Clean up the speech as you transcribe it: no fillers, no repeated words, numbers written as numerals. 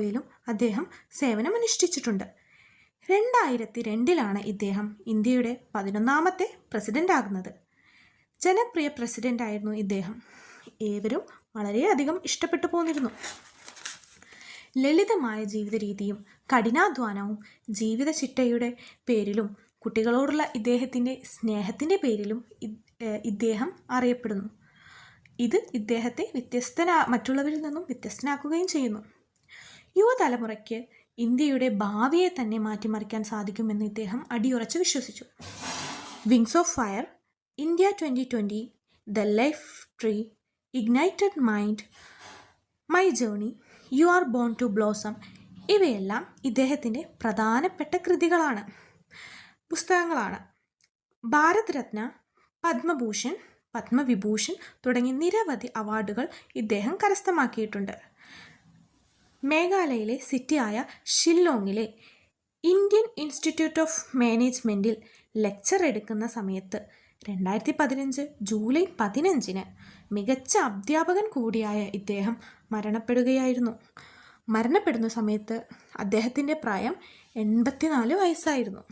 യിലും അദ്ദേഹം സേവനമനുഷ്ഠിച്ചിട്ടുണ്ട്. 2002 ഇദ്ദേഹം ഇന്ത്യയുടെ 11ാമത്തെ പ്രസിഡന്റ് ആകുന്നത്. ജനപ്രിയ പ്രസിഡന്റ് ആയിരുന്നു ഇദ്ദേഹം. ഏവരും വളരെയധികം ഇഷ്ടപ്പെട്ടു പോന്നിരുന്നു. ലളിതമായ ജീവിത രീതിയും കഠിനാധ്വാനവും ജീവിത ചിട്ടയുടെ പേരിലും കുട്ടികളോടുള്ള ഇദ്ദേഹത്തിൻ്റെ സ്നേഹത്തിൻ്റെ പേരിലും ഇദ്ദേഹം അറിയപ്പെടുന്നു. ഇത് ഇദ്ദേഹത്തെ മറ്റുള്ളവരിൽ നിന്നും വ്യത്യസ്തനാക്കുകയും ചെയ്യുന്നു. യുവതലമുറയ്ക്ക് ഇന്ത്യയുടെ ഭാവിയെ തന്നെ മാറ്റിമറിക്കാൻ സാധിക്കുമെന്ന് ഇദ്ദേഹം അടിയുറച്ച് വിശ്വസിച്ചു. Wings of fire, India 2020, the life tree, ignited mind, my journey, you are born to blossom ഇവയെല്ലാം ഇദ്ദേഹത്തിൻ്റെ പ്രധാനപ്പെട്ട പുസ്തകങ്ങളാണ്. ഭാരത് രത്ന, പത്മഭൂഷൺ, പത്മവിഭൂഷൺ തുടങ്ങി നിരവധി അവാർഡുകൾ ഇദ്ദേഹം കരസ്ഥമാക്കിയിട്ടുണ്ട്. മേഘാലയയിലെ സിറ്റിയായ ഷില്ലോങ്ങിലെ ഇന്ത്യൻ ഇൻസ്റ്റിറ്റ്യൂട്ട് ഓഫ് മാനേജ്മെൻറ്റിൽ ലെക്ചർ എടുക്കുന്ന സമയത്ത് 2015 ജൂലൈ 15 മികച്ച അധ്യാപകൻ കൂടിയായ ഇദ്ദേഹം മരണപ്പെടുന്ന സമയത്ത് അദ്ദേഹത്തിൻ്റെ പ്രായം 84 വയസ്സായിരുന്നു.